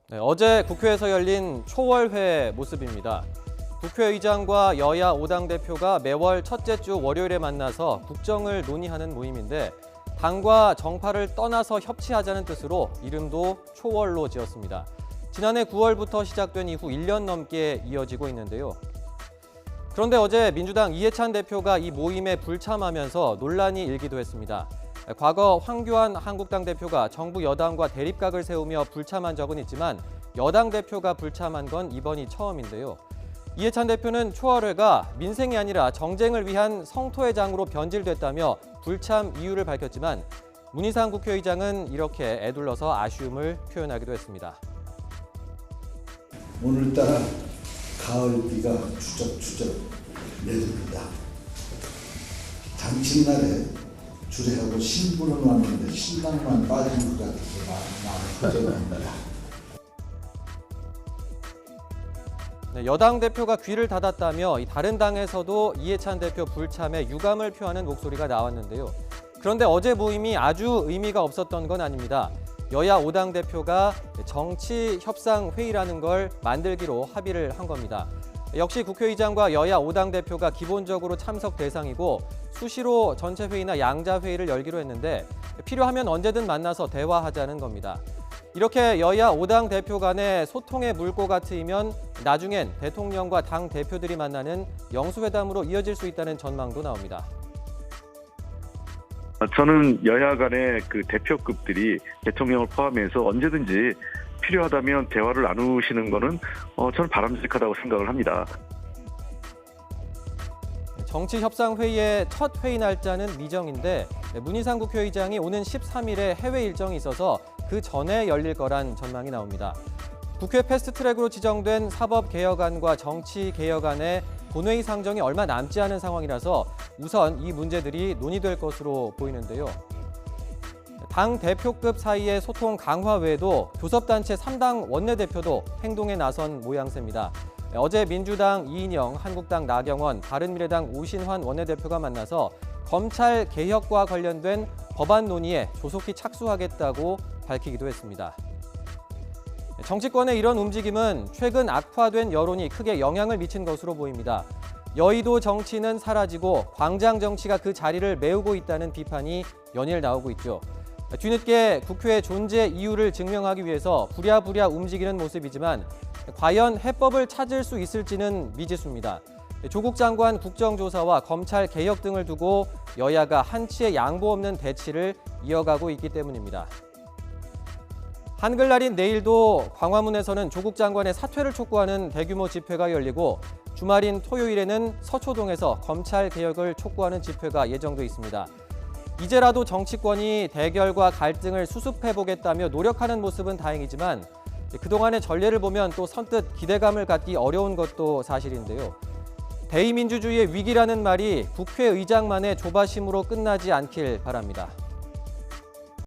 네, 어제 국회에서 열린 초월회 모습입니다. 국회의장과 여야 5당 대표가 매월 첫째 주 월요일에 만나서 국정을 논의하는 모임인데 당과 정파를 떠나서 협치하자는 뜻으로 이름도 초월로 지었습니다. 지난해 9월부터 시작된 이후 1년 넘게 이어지고 있는데요. 그런데 어제 민주당 이해찬 대표가 이 모임에 불참하면서 논란이 일기도 했습니다. 과거 황교안 한국당 대표가 정부 여당과 대립각을 세우며 불참한 적은 있지만 여당 대표가 불참한 건 이번이 처음인데요. 이해찬 대표는 초월회가 민생이 아니라 정쟁을 위한 성토회장으로 변질됐다며 불참 이유를 밝혔지만 문희상 국회의장은 이렇게 에둘러서 아쉬움을 표현하기도 했습니다. 오늘따라 가을비가 추적추적 내립니다. 당신날에 주례하고 신부는 왔는데 신랑만 빠진 것 같아서 마음이 허전합니다. 네, 여당 대표가 귀를 닫았다며 다른 당에서도 이해찬 대표 불참에 유감을 표하는 목소리가 나왔는데요. 그런데 어제 모임이 아주 의미가 없었던 건 아닙니다. 여야 5당 대표가 정치 협상 회의라는 걸 만들기로 합의를 한 겁니다. 역시 국회의장과 여야 5당 대표가 기본적으로 참석 대상이고 수시로 전체 회의나 양자 회의를 열기로 했는데 필요하면 언제든 만나서 대화하자는 겁니다. 이렇게 여야 5당 대표 간의 소통의 물꼬가 트이면 나중엔 대통령과 당 대표들이 만나는 영수회담으로 이어질 수 있다는 전망도 나옵니다. 저는 여야 간의 그 대표급들이 대통령을 포함해서 언제든지 필요하다면 대화를 나누시는 거는 저는 바람직하다고 생각을 합니다. 정치협상회의의 첫 회의 날짜는 미정인데 문희상 국회의장이 오는 13일에 해외 일정이 있어서 그 전에 열릴 거란 전망이 나옵니다. 국회 패스트트랙으로 지정된 사법개혁안과 정치개혁안의 본회의 상정이 얼마 남지 않은 상황이라서 우선 이 문제들이 논의될 것으로 보이는데요. 당 대표급 사이의 소통 강화 외에도 교섭단체 3당 원내대표도 행동에 나선 모양새입니다. 어제 민주당 이인영, 한국당 나경원, 바른미래당 우신환 원내대표가 만나서 검찰 개혁과 관련된 법안 논의에 조속히 착수하겠다고 밝히기도 했습니다. 정치권의 이런 움직임은 최근 악화된 여론이 크게 영향을 미친 것으로 보입니다. 여의도 정치는 사라지고 광장 정치가 그 자리를 메우고 있다는 비판이 연일 나오고 있죠. 뒤늦게 국회의 존재 이유를 증명하기 위해서 부랴부랴 움직이는 모습이지만 과연 해법을 찾을 수 있을지는 미지수입니다. 조국 장관 국정조사와 검찰 개혁 등을 두고 여야가 한치의 양보 없는 대치를 이어가고 있기 때문입니다. 한글날인 내일도 광화문에서는 조국 장관의 사퇴를 촉구하는 대규모 집회가 열리고 주말인 토요일에는 서초동에서 검찰 개혁을 촉구하는 집회가 예정돼 있습니다. 이제라도 정치권이 대결과 갈등을 수습해보겠다며 노력하는 모습은 다행이지만 그동안의 전례를 보면 또 선뜻 기대감을 갖기 어려운 것도 사실인데요. 대의민주주의의 위기라는 말이 국회의장만의 조바심으로 끝나지 않길 바랍니다.